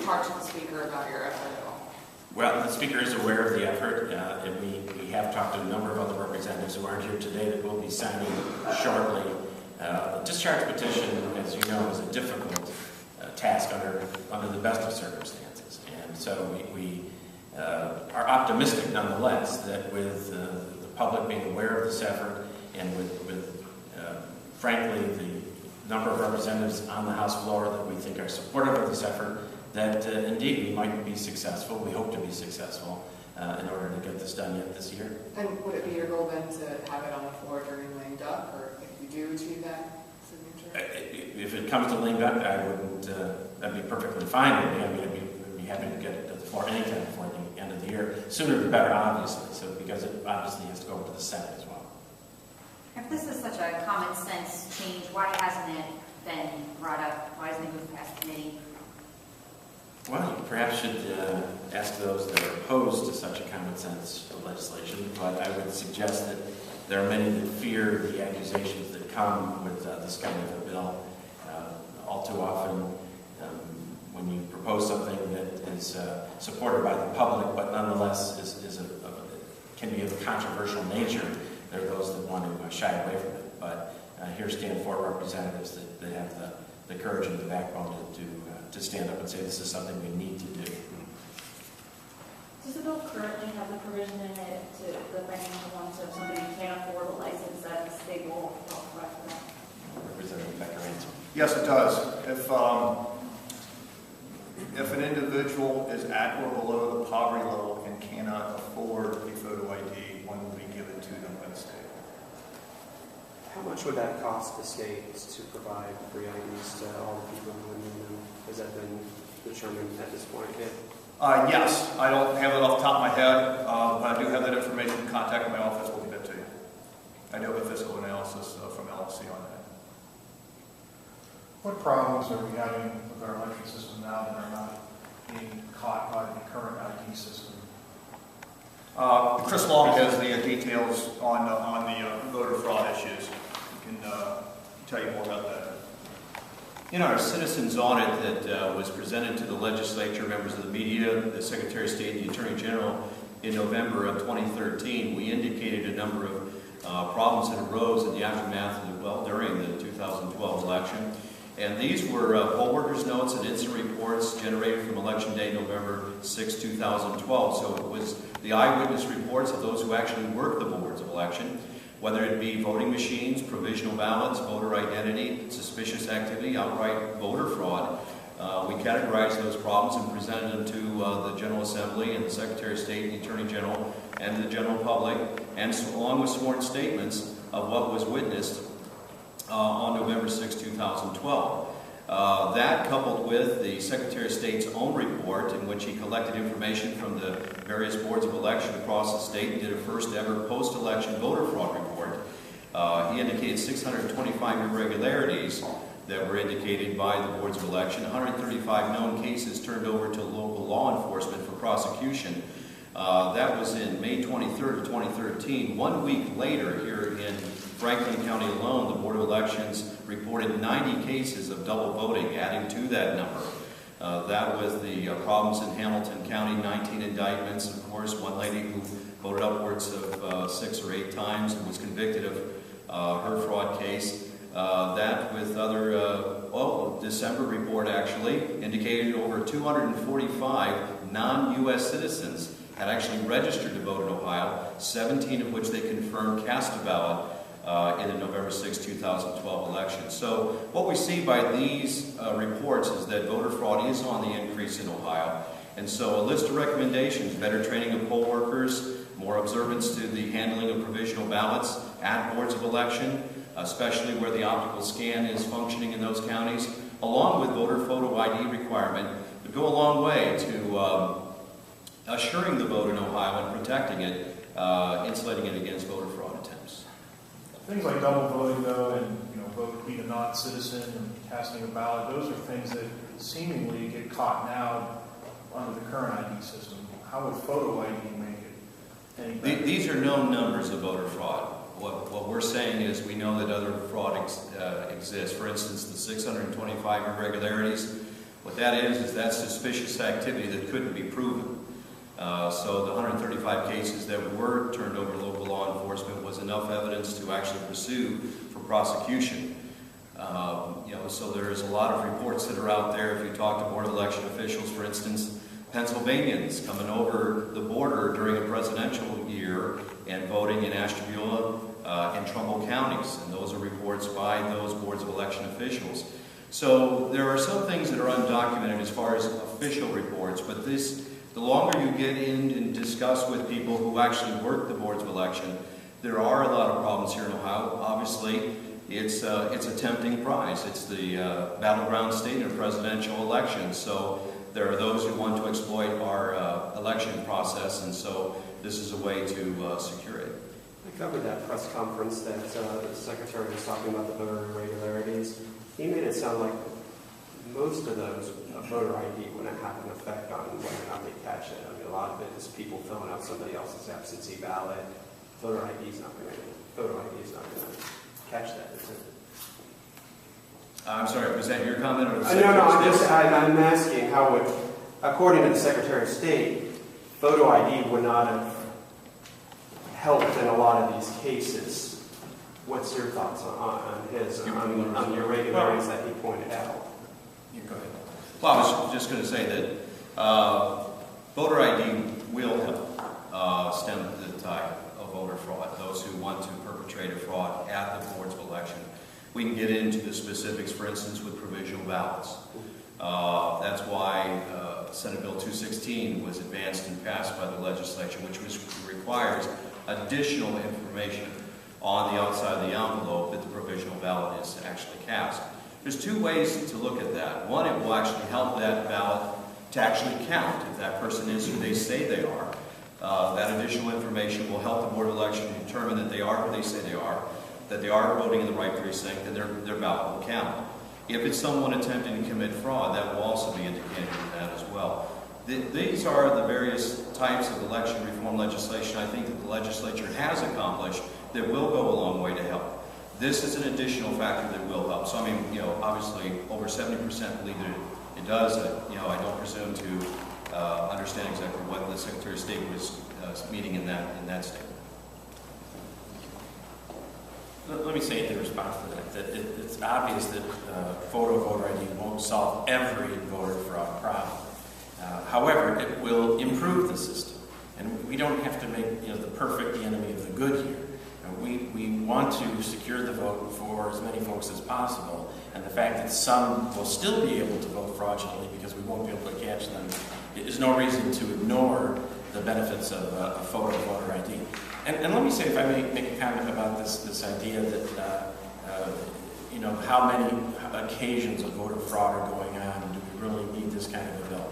talk to the speaker about your effort at all? Well, the speaker is aware of the effort, and we have talked to a number of other representatives who aren't here today that will be signing shortly. The discharge petition, as you know, is a difficult task under the best of circumstances. And so we are optimistic nonetheless that with the public being aware of this effort and with frankly, the number of representatives on the House floor that we think are supportive of this effort, that indeed we might be successful, we hope to be successful in order to get this done yet this year. And would it be your goal then to have it on the floor during lame duck, or if you do achieve that signature? If it comes to lame duck, I wouldn't, that'd be perfectly fine with me. I mean, I'd be happy to get it to the floor anytime before the end of the year. Sooner the better, obviously, so because it obviously has to go to the Senate as well. If this is such a common sense change, why hasn't it been brought up? Why hasn't it moved past committee? Well, you perhaps should ask those that are opposed to such a common sense legislation, but I would suggest that there are many that fear the accusations that come with this kind of a bill. All too often, when you propose something that is supported by the public, but nonetheless can be of a controversial nature, there are those that want to shy away from it. But here stand four representatives that have the courage and the backbone to stand up and say this is something we need to do. Does the bill currently have the provision in it to the financial one, so if somebody can't afford a license, that the state will help provide for that? Representative Becker answer. Yes, it does. If an individual is at or below the poverty level and cannot afford a photo ID, one will be given to them by the state. How much would that cost the state to provide free IDs to all the people who need them? Has that been determined at this point yet? Yes, I don't have it off the top of my head, but I do have that information. Contact my office, we'll give it to you. I do have a fiscal analysis from LLC on that. What problems are we having with our election system now that are not being caught by the current ID system? Chris Long has the details on the voter fraud issues. He can tell you more about that. In our citizens audit that was presented to the legislature, members of the media, the Secretary of State, and the Attorney General in November of 2013, we indicated a number of problems that arose in the aftermath of during the 2012 election. And these were poll workers' notes and incident reports generated from Election Day, November 6, 2012. So it was the eyewitness reports of those who actually worked the boards of election, whether it be voting machines, provisional ballots, voter identity, suspicious activity, outright voter fraud. We categorized those problems and presented them to the General Assembly and the Secretary of State and the Attorney General and the general public, and along with sworn statements of what was witnessed on November 6, 2012. That, coupled with the Secretary of State's own report, in which he collected information from the various boards of election across the state and did a first ever post-election voter fraud report, he indicated 625 irregularities that were indicated by the boards of election, 135 known cases turned over to local law enforcement for prosecution. That was in May 23rd of 2013. 1 week later, here in Franklin County alone, the Board of Elections reported 90 cases of double voting, adding to that number. That was the problems in Hamilton County, 19 indictments. Of course, one lady who voted upwards of 6 or 8 times and was convicted of her fraud case. That with other, December report actually indicated over 245 non-U.S. citizens had actually registered to vote in Ohio, 17 of which they confirmed cast a ballot in the November 6, 2012 election. So what we see by these reports is that voter fraud is on the increase in Ohio. And so a list of recommendations: better training of poll workers, more observance to the handling of provisional ballots at boards of election, especially where the optical scan is functioning in those counties, along with voter photo ID requirement, would go a long way to assuring the vote in Ohio and protecting it, insulating it against voter fraud attempts. Things like double voting, though, and vote being a non-citizen and casting a ballot, those are things that seemingly get caught now under the current ID system. How would photo ID make it any better? These are known numbers of voter fraud. What we're saying is we know that other fraud exists. For instance, the 625 irregularities, What that is that's suspicious activity that couldn't be proven. So the 135 cases that were turned over to local law enforcement was enough evidence to actually pursue for prosecution. So there's a lot of reports that are out there. If you talk to Board of Election officials, for instance, Pennsylvanians coming over the border during a presidential year and voting in Ashtabula and Trumbull counties, and those are reports by those boards of election officials. So there are some things that are undocumented as far as official reports, but the longer you get in and discuss with people who actually work the boards of election, there are a lot of problems here in Ohio. Obviously, it's a tempting prize. It's the battleground state in a presidential election. So there are those who want to exploit our election process, and so this is a way to secure it. I covered that press conference that the Secretary was talking about the voter irregularities. He made it sound like most of those voter ID wouldn't have an effect on whether or not they catch it. I mean, a lot of it is people filling out somebody else's absentee ballot. Voter ID is not going to catch that, is it? I'm sorry, was that your comment? Or the No, I'm asking how would, according to the Secretary of State, photo ID would not have helped in a lot of these cases. What's your thoughts on the irregularities that he pointed out? You go ahead. Well, I was just going to say that voter ID will help stem the tide of voter fraud, those who want to perpetrate a fraud at the boards of election. We can get into the specifics, for instance, with provisional ballots. That's why Senate Bill 216 was advanced and passed by the legislature, which requires additional information on the outside of the envelope that the provisional ballot is actually cast. There's two ways to look at that. One, it will actually help that ballot to actually count if that person is who they say they are. That additional information will help the Board of Election determine that they are who they say they are, that they are voting in the right precinct, and their ballot will count. If it's someone attempting to commit fraud, that will also be indicated in that as well. These are the various types of election reform legislation I think that the legislature has accomplished that will go a long way to help. This is an additional factor that will help. So I mean, obviously over 70% believe that it does. I don't presume to understand exactly what the Secretary of State was meaning in that statement. Let me say in response to that it's obvious that photo voter ID won't solve every voter fraud problem. However, it will improve the system, and we don't have to make the perfect the enemy of the good here. We want to secure the vote for as many folks as possible, and the fact that some will still be able to vote fraudulently because we won't be able to catch them is no reason to ignore the benefits of photo voter ID. And let me say, if I may make a comment about this idea that how many occasions of voter fraud are going on, and do we really need this kind of a bill?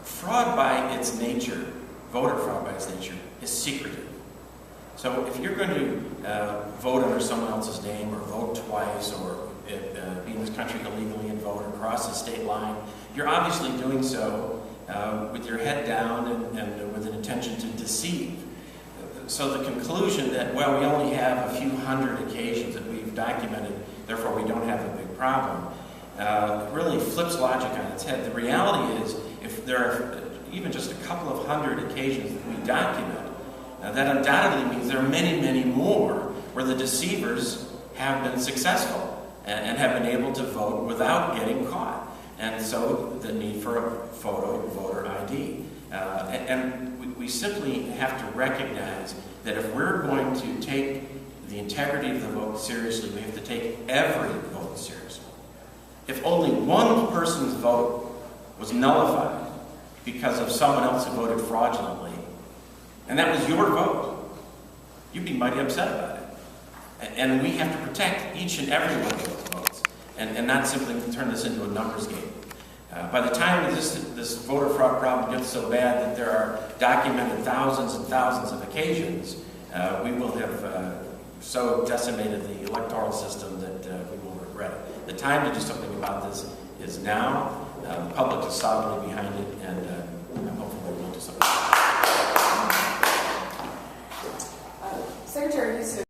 Fraud by its nature, voter fraud by its nature, is secretive. So if you're going to vote under someone else's name, or vote twice, or be in this country illegally and vote across the state line, you're obviously doing so with your head down and with an intention to deceive. So the conclusion that, well, we only have a few hundred occasions that we've documented, therefore we don't have a big problem, really flips logic on its head. The reality is, if there are even just a couple of hundred occasions that we document, that undoubtedly means there are many, many more where the deceivers have been successful and have been able to vote without getting caught. And so the need for a photo voter ID. And we simply have to recognize that if we're going to take the integrity of the vote seriously, we have to take every vote seriously. If only one person's vote was nullified because of someone else who voted fraudulently, and that was your vote, you'd be mighty upset about it. And we have to protect each and every one of those votes, and not simply turn this into a numbers game. By the time this voter fraud problem gets so bad that there are documented thousands and thousands of occasions, we will have so decimated the electoral system that we will regret it. The time to do something about this is now. The public is solidly behind it, and